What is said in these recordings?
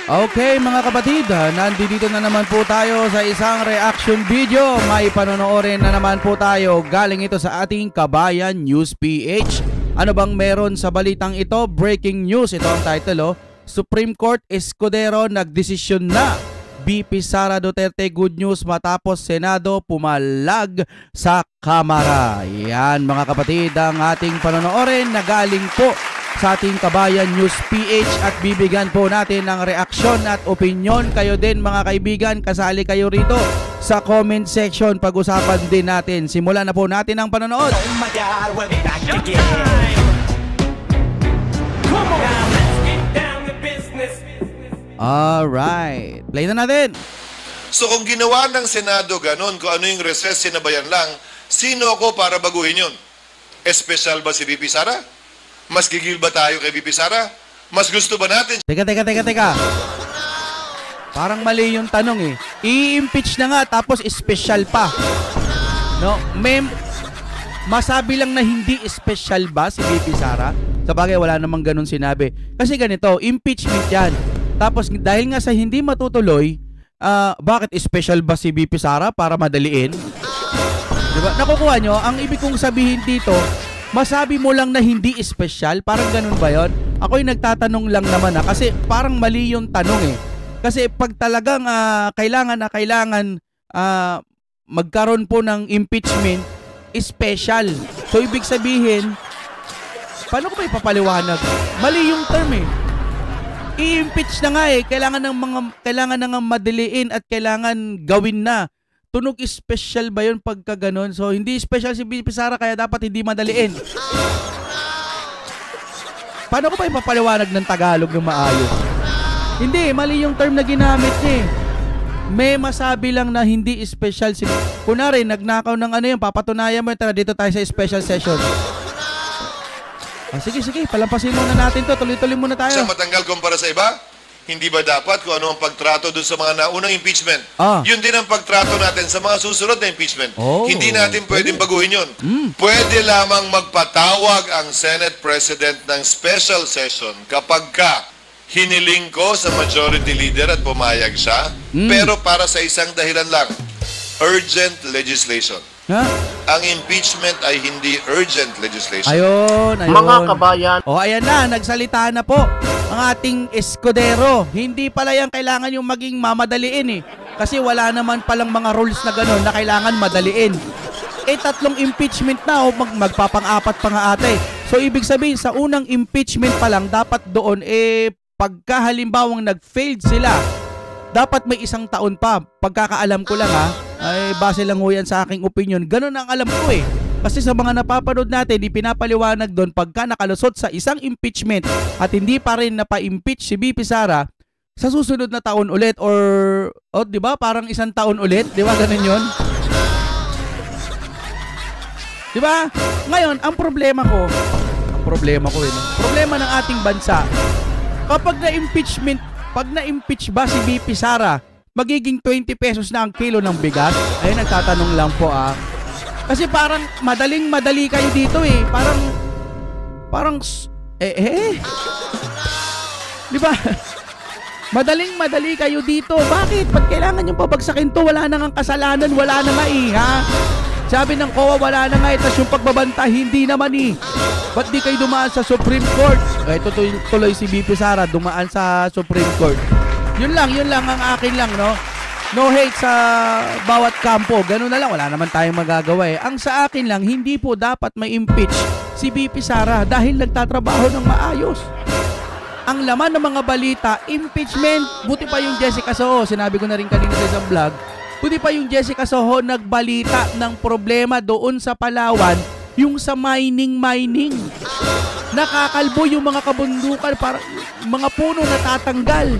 Okay mga kapatid, nandito na naman po tayo sa isang reaction video. May panonoodin na naman po tayo galing ito sa ating Kabayan News PH. Ano bang meron sa balitang ito? Breaking news, ito ang title. Supreme Court Escudero nagdesisyon na. VP Sara Duterte good news matapos Senado pumalag sa Kamara. Yan mga kapatid ang ating panonoodin na galing po sa ating Kabayan News PH at bibigyan po natin ng reaksyon at opinion. Kayo din mga kaibigan, kasali kayo rito sa comment section. Pag-usapan din natin. Simulan na po natin ang panonood. Oh my God, we'll be back again. Come on. Now let's get down to business. Alright, play na natin. So kung ginawa ng Senado ganun, kung ano yung recess, sinabayan lang, sino ako para baguhin yun? Espesyal ba si VP Sara? Mas gigil ba tayo kay VP Sara? Mas gusto ba natin? Teka. Parang mali yung tanong eh. I-impeach na nga tapos special pa. No, masabi lang na hindi special ba si VP Sara? Sabagay wala namang ganun sinabi. Kasi ganito, impeachment yan. Tapos dahil nga sa hindi matutuloy, bakit special ba si VP Sara para madaliin? Diba? Nakukuha nyo, ang ibig kong sabihin dito, masabi mo lang na hindi special, parang ganun ba yun? Ako'y nagtatanong lang naman kasi parang mali yung tanong eh. Kasi pag talagang kailangan magkaroon po ng impeachment, special. So ibig sabihin, paano ko ba ipapaliwanag? Mali yung term eh. I-impeach na nga eh, kailangan na nga madaliin at kailangan gawin na. Tunog special ba yun pagka ganun? So hindi special si VP Sara kaya dapat hindi madaliin. Paano ko ba ipapaliwanag ng Tagalog ng maayos? Hindi, mali yung term na ginamit niya eh. May masabi lang na hindi special si... Kunwari, nagnakaw ng ano yun, papatunayan mo yun, tara dito tayo sa special session. Sige, palampasin muna natin to, tuloy-tuloy muna tayo. Sa matanggal kumpara sa iba? Hindi ba dapat kung ano ang pagtrato doon sa mga naunang impeachment? Yun din ang pagtrato natin sa mga susunod na impeachment. Hindi natin pwedeng baguhin yun. Pwede lamang magpatawag ang Senate President ng special session kapag hiniling ko sa majority leader at pumayag siya, pero para sa isang dahilan lang, urgent legislation. Ang impeachment ay hindi urgent legislation. Ayun. Mga kabayan. Ayan na, nagsalita na po ang ating Escudero. Hindi pala yan kailangan yung maging mamadaliin eh. Kasi wala naman palang mga rules na gano'n na kailangan madaliin. Tatlong impeachment na o magpapang-apat pa nga ate. So ibig sabihin sa unang impeachment pa lang dapat doon pagka halimbawang nag-failed sila, dapat may 1 taon pa. Pagkakaalam ko lang ay base lang ho yan sa aking opinion. Ganun ang alam ko eh. Kasi sa mga napapanood natin, ipinapaliwanag doon pagka nakalusot sa isang impeachment at hindi pa rin napa-impeach si VP Sara, sa susunod na taon ulit or di ba? Parang 1 taon ulit, di ba? Ganun yun. Di ba? Ngayon, ang problema ko problema ng ating bansa, kapag pag na-impeach ba si VP Sara, magiging 20 pesos na ang kilo ng bigas? Ayun, nagtatanong lang po Kasi parang madaling-madali kayo dito eh. Parang di ba? Madaling-madali kayo dito. Bakit? Ba't kailangan yung pabagsakin to? Wala na nga kasalanan, wala na nga Sabi ng COA, wala na nga tas yung pagbabanta, hindi naman Ba't di kayo dumaan sa Supreme Court? Ito tuloy si VP Sara, dumaan sa Supreme Court. Yun lang ang akin lang, no? No hate sa bawat kampo. Ganun na lang, wala naman tayong magagawa eh. Ang sa akin lang, hindi po dapat may impeach si VP Sara dahil nagtatrabaho ng maayos. Ang laman ng mga balita, impeachment. Buti pa yung Jessica Soho, sinabi ko na rin kanina sa isang vlog, buti pa yung Jessica Soho nagbalita ng problema doon sa Palawan, yung sa mining. Nakakalbo yung mga kabundukan, para mga puno natatanggal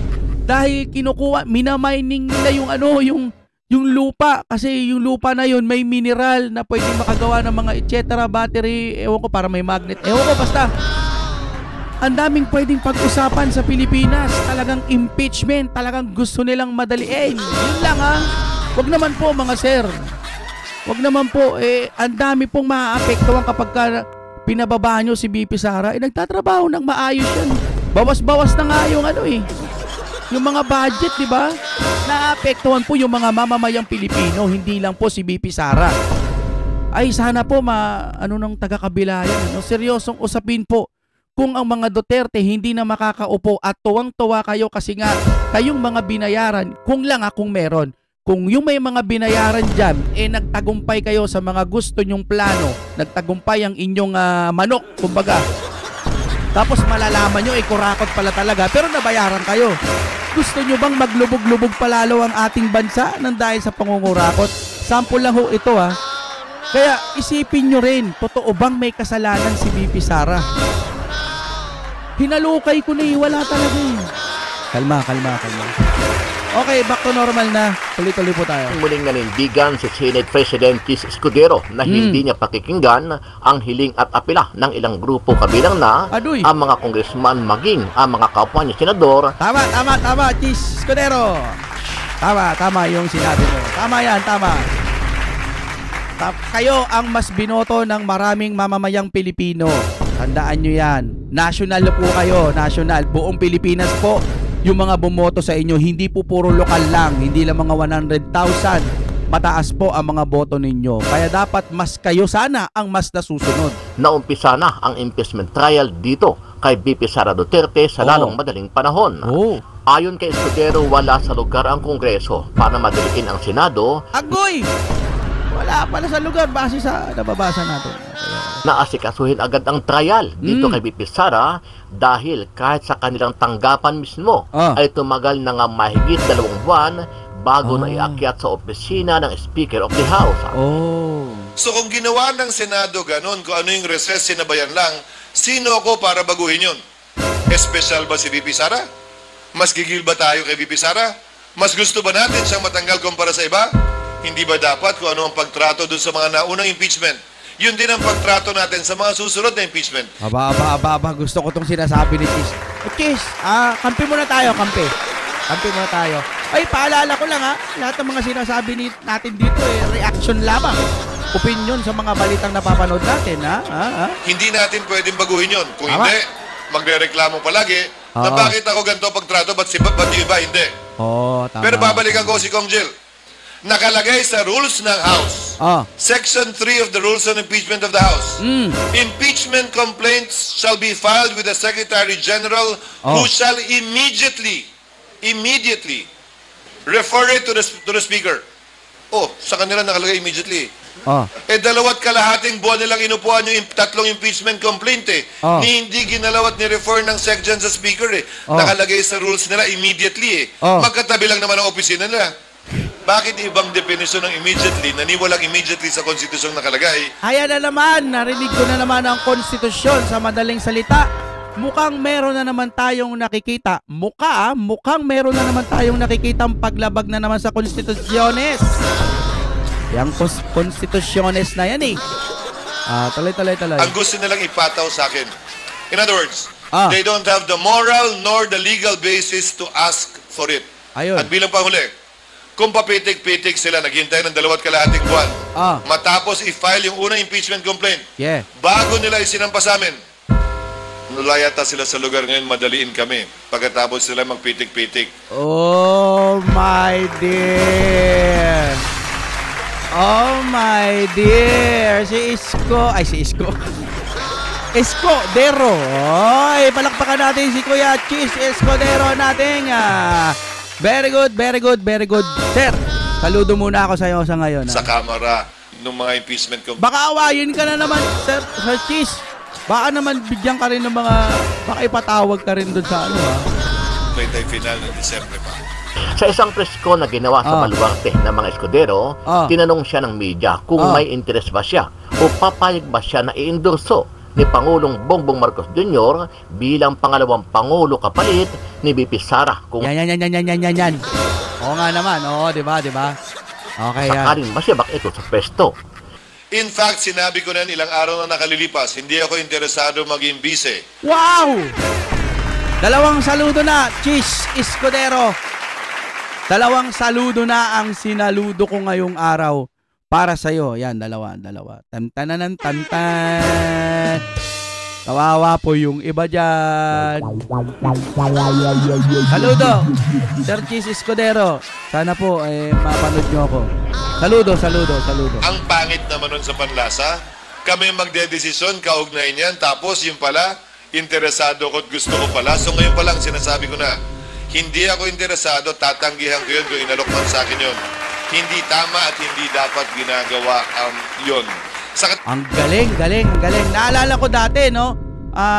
dahil kinukuha, minamining nila yung lupa, kasi yung lupa na yun may mineral na pwedeng makagawa ng mga etc. battery, ewan ko, para may magnet, ewan ko, basta ang daming pwedeng pag-usapan sa Pilipinas. Talagang impeachment, talagang gusto nilang madaliin. Yun lang Wag naman po mga sir, wag naman po ang dami pong maaapektuhan kapag pinababa nyo si VP Sara. Nagtatrabaho ng maayos yan. Bawas-bawas na nga yung Yung mga budget, di ba? Naapektuhan po yung mga mamamayang Pilipino, hindi lang po si BP Sara. Ay, sana po nang taga-kabilayan. Seryosong usapin po. Kung ang mga Duterte hindi na makakaupo at tuwang-tuwa kayo kasi nga kayong mga binayaran, kung meron. Kung yung may mga binayaran dyan, nagtagumpay kayo sa mga gusto nyong plano, nagtagumpay ang inyong manok, kumbaga. Tapos malalaman nyo, kurakot pala talaga, pero nabayaran kayo. Gusto nyo bang maglubog-lubog palalo ang ating bansa nang dahil sa pangungurakot? Sample lang ho ito Kaya isipin nyo rin, totoo bang may kasalanan si BP Sara? Hinalukay ko na wala talaga Kalma. Okay, back to normal na. Tuloy-tuloy po tayo. Muling nanindigan si Senate President Chis Escudero na hindi niya pakikinggan ang hiling at apela ng ilang grupo kabilang na ang mga congressman maging ang mga kapwa niya senador. Tama, Chis Escudero. Tama yung sinabi mo. Tama yan. Kayo ang mas binoto ng maraming mamamayang Pilipino. Tandaan nyo yan. National po kayo. National. Buong Pilipinas po. Yung mga bumoto sa inyo, hindi po puro lokal lang. Hindi lang mga 100,000. Mataas po ang mga boto ninyo. Kaya dapat mas kayo sana ang mas nasusunod. Naumpisa na ang impeachment trial dito kay BP Sara Duterte sa lalong madaling panahon. Ayon kay Escudero, wala sa lugar ang Kongreso para madaliin ang Senado. Agoy! Wala pala sa lugar base sa nababasa natin. Naasikasuhin agad ang trial dito kay BP Sara dahil kahit sa kanilang tanggapan mismo ay tumagal na nga mahigit 2 buwan bago na iakyat sa opisina ng Speaker of the House. So kung ginawa ng Senado ganun, kung ano yung recess, sinabayan lang, sino ako para baguhin yun? Espesyal ba si BP Sara? Mas gigil ba tayo kay BP Sara? Mas gusto ba natin siyang matanggal kumpara sa iba? Hindi ba dapat kung ano ang pagtrato dun sa mga naunang impeachment? Yun din ang pagtrato natin sa mga susunod na impeachment. Aba. Gusto ko tong sinasabi ni Chis. Chis, kampi muna tayo. Ay, paalala ko lang lahat ng mga sinasabi natin dito reaction lamang. Opinion sa mga balitang napapanood natin, Hindi natin pwedeng baguhin yun. Kung hindi, magre-reklamo palagi na bakit ako ganito pagtrato, ba't yung iba hindi? Tama. Pero babalikan ko si Kong Jill. Nakalagay sa rules ng House. Section 3 of the Rules on Impeachment of the House. Impeachment complaints shall be filed with the Secretary General who shall immediately refer it to the Speaker. Sa kanila nakalagay immediately. 2.5 buwan nilang inupuan yung 3 impeachment complaint ni hindi ginalawat ni refer ng SecGen sa Speaker Nakalagay sa rules nila immediately Magkatabi lang naman ang opisina nila. Bakit ibang definisyon ng immediately, naniwalang immediately sa konstitusyon nakalagay? Ayan na naman, narinig ko na naman ang konstitusyon sa madaling salita. Mukhang meron na naman tayong nakikita. Mukhang meron na naman tayong nakikita ang paglabag na naman sa konstitusyones. Yang konstitusyones na yan Tuloy. Ang gusto nilang ipataw sa akin. In other words, they don't have the moral nor the legal basis to ask for it. Ayun. At bilang panghuli, kung papitik-pitik sila, naghintay ng 2.5 buwan, matapos i-file yung unang impeachment complaint, bago nila isinampa sa amin, nulayata sila sa lugar ngayon, madaliin kami. Pagkatapos sila magpitik-pitik. Oh my dear! Si Isko. Escudero. Palakpakan natin si Kuya Chis Escudero natin. Very good. Sir, saludo muna ako sa iyo sa ngayon. Sa kamera ng mga impeachment complaint. Baka awayin ka na naman, Sir Chis. Baka naman bigyan ka rin ng mga, baka ipatawag ka rin doon sa Final ng Disyembre pa. Sa isang presko na ginawa sa baluarte ng mga Escudero, tinanong siya ng media kung may interes ba siya o papayag ba siya na i-endorso ni Pangulong Bongbong Marcos Jr. bilang pangalawang Pangulo kapalit ni BP Sara. Kung yan. Oo nga naman. Di ba? Okay, sakaling masibak ito sa pwesto. In fact, sinabi ko na ilang araw na nakalilipas, hindi ako interesado maging bise. Wow! 2 saludo na, Chis Escudero. 2 saludo na ang sinaludo ko ngayong araw. Para sa'yo. Yan, 2. Tantanan. Kawawa po yung iba dyan. Saludo, Sir Cheese Escudero. Sana po, mapanood nyo ako. Saludo. Ang pangit naman nun sa panlasa, kami magdedesisyon, kaugnay niyan, tapos yung pala, interesado ko at gusto ko pala. So ngayon pa lang, sinasabi ko na, hindi ako interesado, tatanggihan ko yun kung inalok man sa akin yun. Hindi tama at hindi dapat ginagawa yun. Ang galing. Naalala ko dati, no?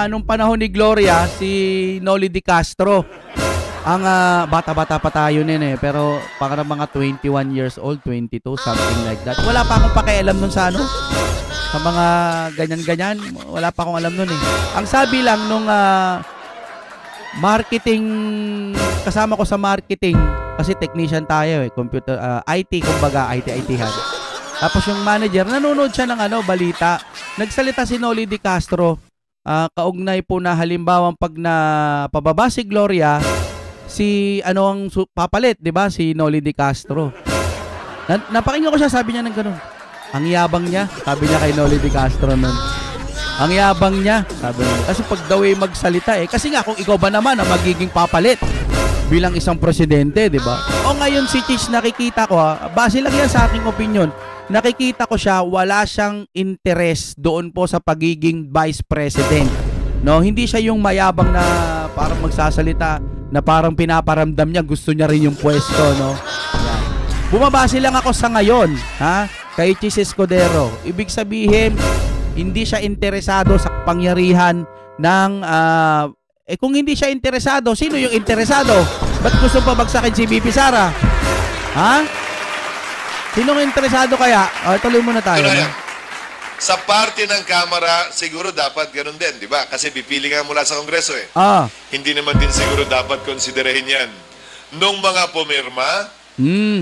Nung panahon ni Gloria, si Noli Di Castro. Ang bata-bata pa tayo nun pero parang mga 21 years old, 22, something like that. Wala pa akong pakialam nun sa sa mga ganyan-ganyan. Wala pa akong alam nun Ang sabi lang nung marketing, kasama ko sa marketing, kasi technician tayo computer, IT, kumbaga, IT-han. Tapos yung manager, nanonood siya ng balita. Nagsalita si Noli Di Castro, kaugnay po na halimbawa pag na pababa si Gloria, si ang papalit, 'di ba? Si Noli Di Castro. Napakinggan ko siya, sabi niya ng ganun. Ang yabang niya, sabi niya kay Noli Di Castro nun. Ang yabang niya, sabi niya. Kasi pag daw magsalita kasi nga kung ikaw ba naman ang magiging papalit bilang isang presidente, 'di ba? O ngayon si Cheese, nakikita ko base lang yan sa aking opinion. Nakikita ko siya, wala siyang interest doon po sa pagiging vice president. No, hindi siya yung mayabang na parang magsasalita, na parang pinaparamdam niya gusto niya rin yung pwesto, no. Yan. Bumabase lang ako sa ngayon, kay Cheese Escudero. Ibig sabihin, hindi siya interesado sa pangyarihan ng kung hindi siya interesado, sino yung interesado? Ba't gusto pa bagsakin si BP Sara? Sinong interesado kaya? Tuloy muna tayo. Sa parte ng Kamara, siguro dapat ganun din, di ba? Kasi pipili nga mula sa Kongreso Hindi naman din siguro dapat konsiderahin yan nung mga pumirma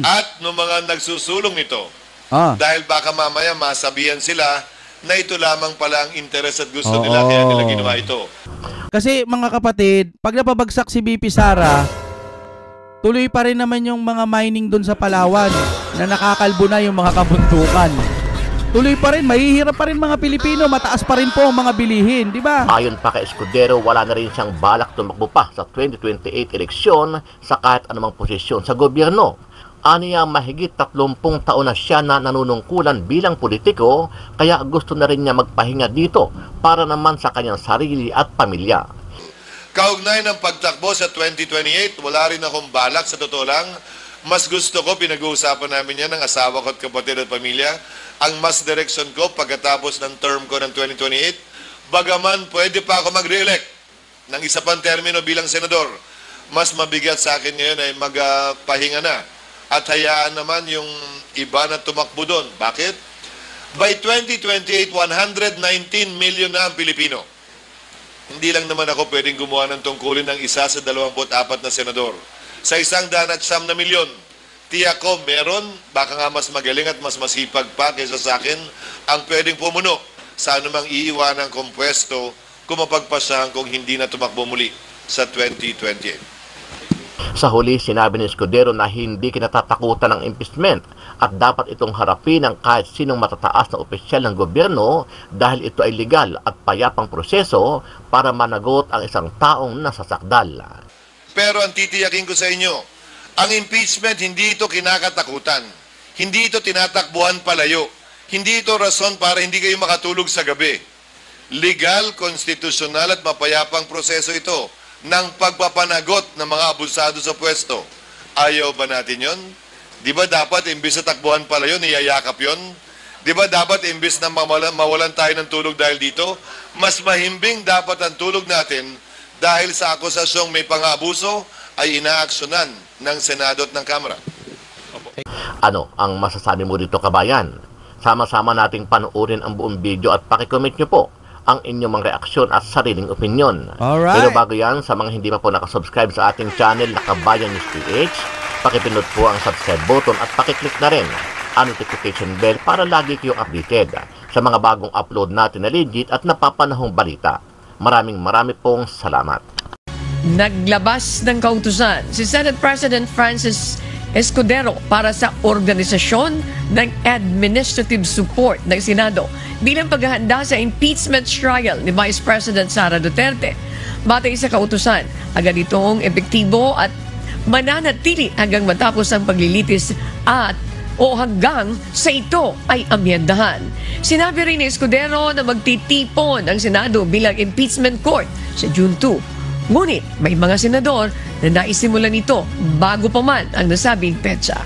at nung mga nagsusulong nito. Dahil baka mamaya masabihan sila na ito lamang pala ang interes at gusto nila, kaya nila ginawa ito. Kasi mga kapatid, pag napabagsak si BP Sara, tuloy pa rin naman yung mga mining doon sa Palawan na nakakalbo na yung mga kabundukan. Tuloy pa rin, mahihirap pa rin mga Pilipino, mataas pa rin po ang mga bilihin, di ba? Ayon pa kay Escudero, wala na rin siyang balak tumakbo pa sa 2028 eleksyon sa kahit anumang posisyon sa gobyerno. Aniya mahigit 30 taon na siya na nanunungkulan bilang politiko, kaya gusto na rin niya magpahinga dito para naman sa kanyang sarili at pamilya. Kaugnay ng pagtakbo sa 2028, wala rin akong balak, sa totoo lang. Mas gusto ko, pinag-uusapan namin yan ng asawa ko at kapatid at pamilya, ang mas direksyon ko pagkatapos ng term ko ng 2028, bagaman pwede pa ako mag-re-elect ng isa pang termino bilang senador. Mas mabigat sa akin ngayon ay magpahinga na at hayaan naman yung iba na tumakbo doon. Bakit? By 2028, 119 million na ang Pilipino. Hindi lang naman ako pwedeng gumawa ng tungkulin ng isa sa 24 na senador. Sa 109 milyon, tiyak ko meron, baka nga mas magaling at mas masipag pa kaysa sa akin, ang pwedeng pumuno sa anumang iiwanang kong pwesto kung mapagpasahan kong hindi na tumakbo muli sa 2028. Sa huli, sinabi ni Escudero na hindi kinatatakutan ng impeachment at dapat itong harapin ng kahit sinong matataas na opisyal ng gobyerno dahil ito ay legal at payapang proseso para managot ang isang taong nasasakdal. Pero ang titiyakin ko sa inyo, ang impeachment hindi ito kinakatakutan. Hindi ito tinatakbuhan palayo. Hindi ito rason para hindi kayo makatulog sa gabi. Legal, konstitusyonal at mapayapang proseso ito ng pagpapanagot ng mga abusado sa pwesto. Ayaw ba natin yon? Di ba dapat imbis na takbuhan pala yun, iyayakap yon? Di ba dapat imbis na mawalan tayo ng tulog dahil dito, mas mahimbing dapat ang tulog natin dahil sa akusasyong may pang-abuso ay inaaksyonan ng Senado at ng Kamara. Ano ang masasabi mo dito, kabayan? Sama-sama nating panoorin ang buong video at pakicomment nyo po ang inyong mga reaksyon at sariling opinyon. Alright. Pero bago yan, sa mga hindi pa po nakasubscribe sa ating channel na Kabayan News PH, pakipindot po ang subscribe button at pakiclick na rin ang notification bell para lagi kayong updated sa mga bagong upload natin na legit at napapanahong balita. Marami pong salamat. Naglabas ng kautusan si Senate President Francis Escudero para sa organisasyon ng administrative support ng Senado bilang paghahanda sa impeachment trial ni Vice President Sara Duterte. Batay sa kautusan, agad itong epektibo at mananatili hanggang matapos ang paglilitis o hanggang sa ito ay amyendahan. Sinabi rin ni Escudero na magtitipon ang Senado bilang impeachment court sa June 2. Ngunit may mga senador na naisimulan ito bago pa man ang nasabing petsa.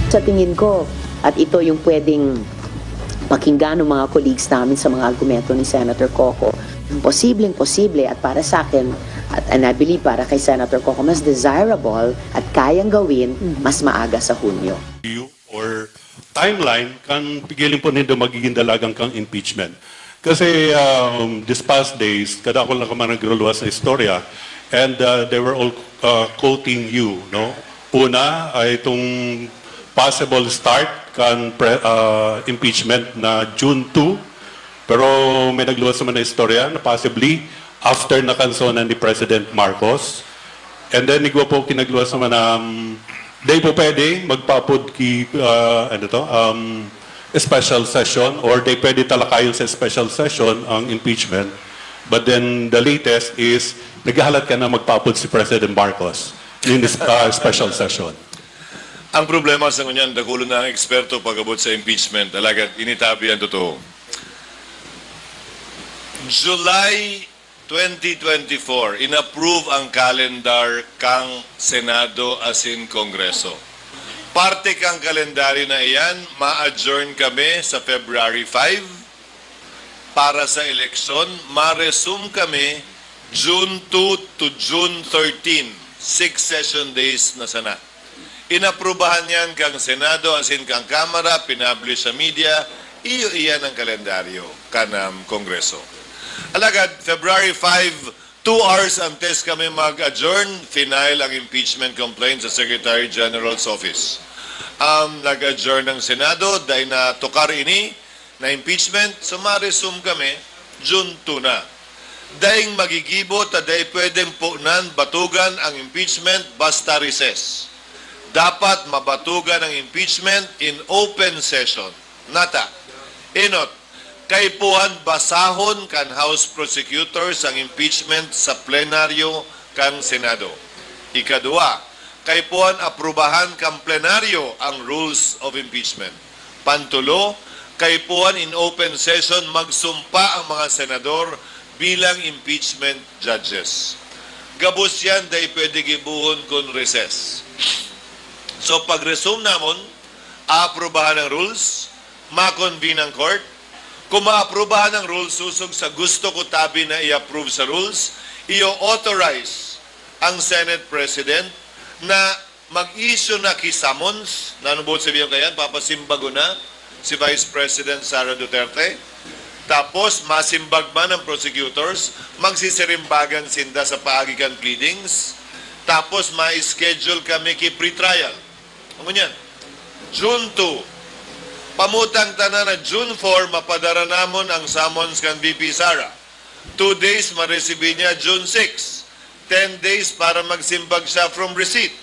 Sa tingin ko, at ito yung pwedeng pakinggan ng mga colleagues namin sa mga argumento ni Senator Coco, posibleng-posible at para sa akin, and I believe para kay Senator Coco, mas desirable at kayang gawin mas maaga sa Hunyo. Or timeline kan pigilin po nindo magiging dalagang kang impeachment. Kasi this past days, kada ko lang naman nagluluwas sa istorya, and they were all quoting you, no? Una ay itong possible start kan impeachment na June 2, pero may nagluwas naman na istorya na possibly after nakansonan ni President Marcos. And then igwa po kinagluwas naman na day po pwede magpapod ki special session, or they pwede talakayin sa special session ang impeachment. But then the latest is naghahalat ka na magpapod si President Marcos in this special session. Ang problema sa kanyan, dakulo na ang eksperto pag-abot sa impeachment. Alagad, initabi ang totoo. July 2024, inapprove ang calendar kang Senado as in Kongreso. Parte kang kalendaryo na iyan, ma-adjourn kami sa February 5 para sa eleksyon. Ma-resume kami June 2 to June 13, 6 session days na sana. Inaprubahan yan kang Senado as in kang Kamara, pinablish sa media, iyo iyan ang kalendaryo kanang Kongreso. Alagad, February 5, 2 hours ang test kami mag-adjourn, final ang impeachment complaint sa Secretary General's Office. Nag-adjourn ng Senado, dahil na tukar ini na impeachment, so ma-resume kami, June 2 na. Dahil magigibot, dahil pwedeng punan, batugan ang impeachment basta recess. Dapat mabatugan ang impeachment in open session. Nata. Inot. Kaipuhan basahon kan House prosecutors ang impeachment sa plenaryo kan Senado. Ikadua, kaipuhan aprubahan kan plenaryo ang rules of impeachment. Pantulo, kaipuhan in open session magsumpa ang mga senador bilang impeachment judges. Gabos yan dahil pwede gibuhon kun recess. So pag-resume namon, aprubahan ang rules, ma-convene ang court. Kung maaprubahan ang rules, susog sa gusto ko tabi na i-approve sa rules, i-authorize ang Senate President na mag-issue na kisummons, na ano buot sabihin kayan, papasimbago na si Vice President Sara Duterte. Tapos, masimbag man ang prosecutors, magsisirimbagan sinda sa paagikan pleadings. Tapos, ma-schedule kami ki pre-trial. Ano yan? June 2. Pamutang tanan na June 4, mapadara namon ang summons kan VP Sara. 2 days ma-receive niya June 6. 10 days para magsimbag siya from receipt.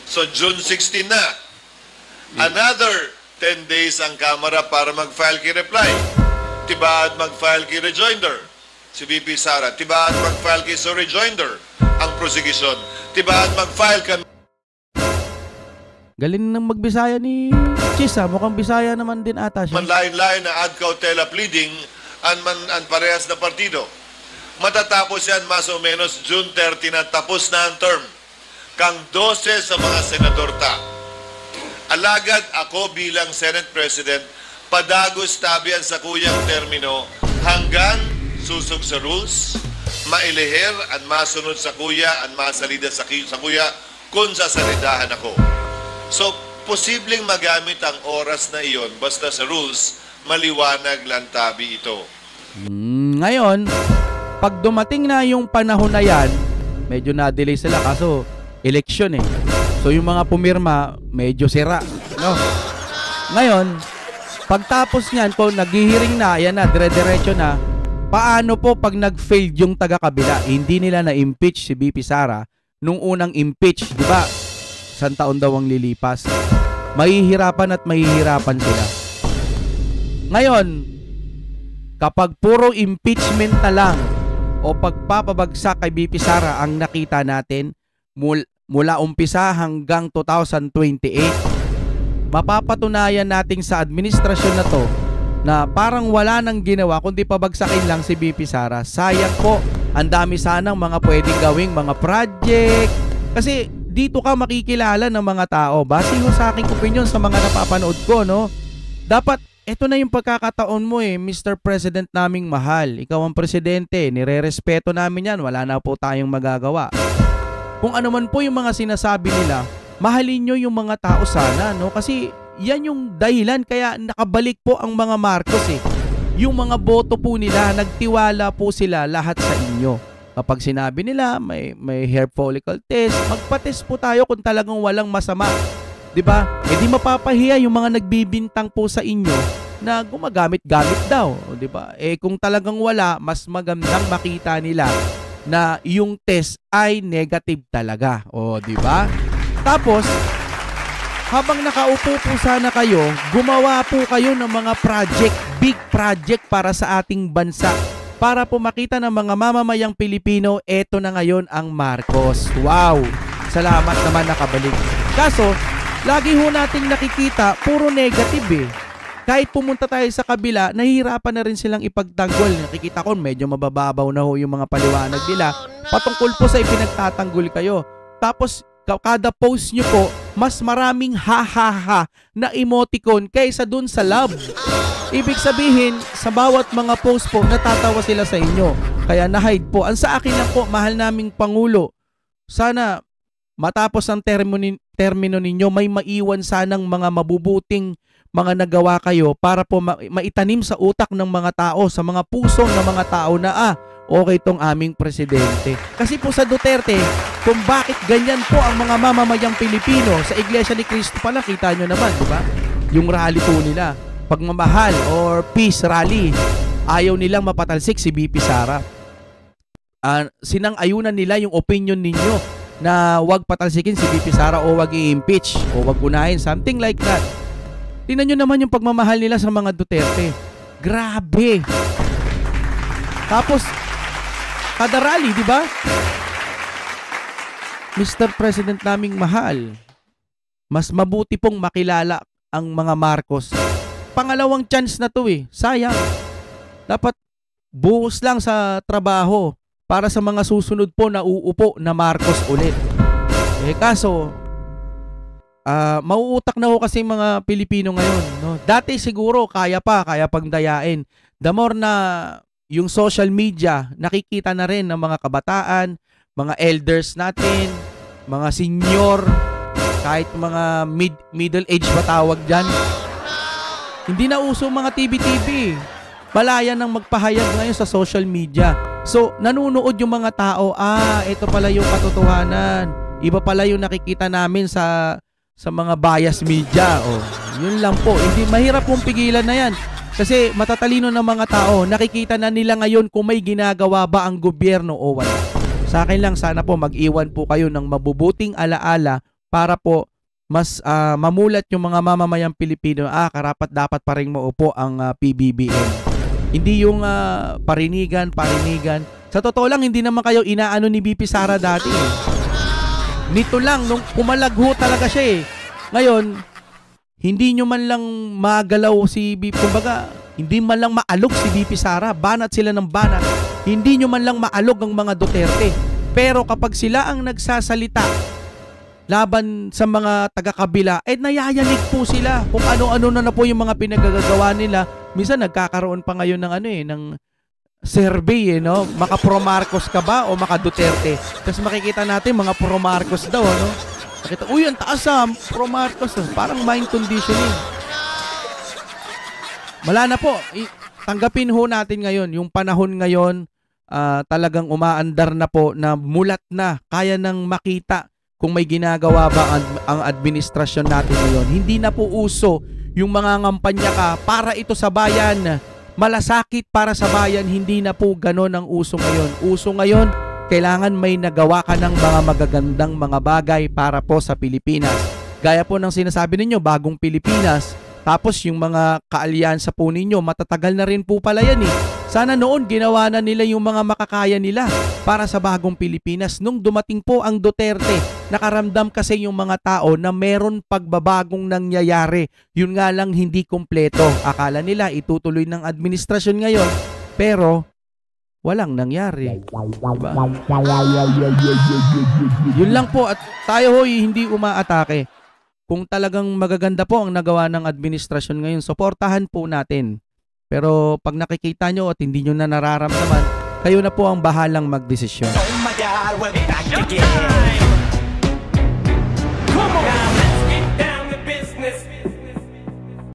So June 16 na. Another 10 days ang Kamara para mag-file ki reply. Tibaad mag-file ki rejoinder si VP Sara. Tibaad mag-file ki so rejoinder ang prosecution. Tibaad mag-file kan. Galing ng magbisaya ni Chis, mukhang Bisaya naman din ata siya. Manlain-lain na ad cautela pleading ang parehas na partido. Matatapos yan mas o menos June 30 na tapos na ang term. Kang 12 sa mga senador ta. Alagad ako bilang Senate President, padagos tabian sa kuyang termino hanggang susog sa rules, mailihir at masunod sa kuya at masalida sa kuya kung sasalidahan ako. So, posibleng magamit ang oras na iyon basta sa rules, maliwanag lang tabi ito. Ngayon, pag dumating na yung panahon na yan, medyo na-delay sila kaso election eh. So, yung mga pumirma, medyo sira. No? Ngayon, pagtapos niyan po, naghihiring na, yan na, dire-diretso na, paano po pag nag-failed yung taga-kabila, hindi nila na-impeach si VP Sara, nung unang impeach, di ba? Isang taon daw ang lilipas. Mahihirapan at mahihirapan sila. Ngayon, kapag puro impeachment na lang o pagpapabagsak kay BP Sara ang nakita natin mula umpisa hanggang 2028, mapapatunayan natin sa administrasyon na to na parang wala nang ginawa kundi pabagsakin lang si BP Sara. Sayang po, ang dami sanang mga pwedeng gawing mga project. Kasi dito ka makikilala ng mga tao. Base ho sa aking opinion sa mga napapanood ko, no? Dapat, ito na yung pagkakataon mo Mr. President naming mahal. Ikaw ang presidente, nire-respeto namin yan. Wala na po tayong magagawa. Kung ano man po yung mga sinasabi nila, mahalin nyo yung mga tao sana, no? Kasi yan yung dahilan kaya nakabalik po ang mga Marcos Yung mga boto po nila, nagtiwala po sila lahat sa inyo. Kapag sinabi nila may hair follicle test, magpa-test po tayo kung talagang walang masama. 'Di ba? Di mapapahiya yung mga nagbibintang po sa inyo na gumagamit-gamit daw, 'di ba? Kung talagang wala, mas magandang makita nila na yung test ay negative talaga. 'Di ba? Tapos habang nakaupo po sana kayo, gumawa po kayo ng mga project, big project para sa ating bansa. Para po makita ng mga mamamayang Pilipino, eto na ngayon ang Marcos. Wow! Salamat naman nakabalik. Kaso, lagi ho nating nakikita, puro negative Kahit pumunta tayo sa kabila, nahihirapan na rin silang ipagtanggol. Nakikita ko, medyo mabababaw na ho yung mga paliwanag nila. Patungkol po sa ipinagtatanggol kayo. Tapos, kada post nyo po, mas maraming ha-ha-ha na emoticon kaysa dun sa love. Ibig sabihin, sa bawat mga post po, natatawa sila sa inyo. Kaya na-hide po. Ang sa akin lang po, mahal naming Pangulo, sana matapos ang termino ninyo, may maiwan sanang mga mabubuting mga nagawa kayo para po maitanim sa utak ng mga tao, sa mga puso ng mga tao na okay tong aming presidente. Kasi po sa Duterte, kung bakit ganyan po ang mga mamamayang Pilipino sa Iglesia ni Cristo pala, kita nyo naman, di ba? Yung rally po nila, pagmamahal or peace rally, ayaw nilang mapatalsik si BP Sara. Sinang-ayunan nila yung opinion ninyo na wag patalsikin si BP Sara o wag i-impeach o wag unahin, something like that. Tingnan nyo naman yung pagmamahal nila sa mga Duterte. Grabe! Tapos, kada rally, di ba? Mr. President naming mahal, mas mabuti pong makilala ang mga Marcos. Pangalawang chance na to sayang. Dapat buhos lang sa trabaho para sa mga susunod po na uupo na Marcos ulit. Kaso, mauutak na ho kasi mga Pilipino ngayon, no? Dati siguro kaya pang dayain. The more na yung social media, nakikita na rin ng mga kabataan, mga elders natin, mga senior, kahit mga middle age ba tawag dyan. Hindi na uso mga TV-TV. Malaya nang magpahayag ngayon sa social media. So, nanunood yung mga tao, ito pala yung katotohanan. Iba pala yung nakikita namin sa mga bias media. Yun lang po. Hindi mahirap pong pigilan na yan. Kasi matatalino ng mga tao, nakikita na nila ngayon kung may ginagawa ba ang gobyerno o wala. Sa akin lang, sana po mag-iwan po kayo ng mabubuting alaala para po mas mamulat yung mga mamamayang Pilipino, karapat dapat pa rin maupo ang PBBM. Hindi yung parinigan. Sa totoo lang, hindi naman kayo inaano ni BP Sara dati Nito lang, nung pumalagho talaga siya Ngayon, hindi nyo man lang magalaw si BP, kumbaga, hindi man lang maalog si BP Sara, banat sila ng banat. Hindi nyo man lang maalog ang mga Duterte. Pero kapag sila ang nagsasalita laban sa mga taga-kabila, nayayanig po sila kung ano-ano na po yung mga pinagagawa nila. Minsan nagkakaroon pa ngayon ng ng survey no? Maka pro Marcos ka ba o maka Duterte? Tapos makikita natin mga pro Marcos daw, ano? Nakita, ang taas pro Marcos. Parang mind conditioning. Wala na po. Tanggapin ho natin ngayon, yung panahon ngayon, talagang umaandar na po na mulat na, kaya nang makita kung may ginagawa ba ang administrasyon natin ngayon. Hindi na po uso yung mga ngampanya ka para ito sa bayan, malasakit para sa bayan. Hindi na po ganon ang uso ngayon. Uso ngayon, kailangan may nagawa ka ng mga magagandang mga bagay para po sa Pilipinas. Gaya po ng sinasabi ninyo, bagong Pilipinas, tapos yung mga kaalyansa po ninyo, matatagal na rin po pala yan eh. Sana noon ginawa na nila yung mga makakaya nila para sa bagong Pilipinas. Nung dumating po ang Duterte, nakaramdam kasi yung mga tao na meron pagbabagong nangyayari. Yun nga lang hindi kumpleto. Akala nila itutuloy ng administrasyon ngayon, pero walang nangyari. Diba? Yun lang po, at tayo hoy hindi umaatake. Kung talagang magaganda po ang nagawa ng administrasyon ngayon, suportahan po natin. Pero pag nakikita nyo at hindi nyo na nararamdaman, kayo na po ang bahalang magdesisyon. Oh my God, we're back again.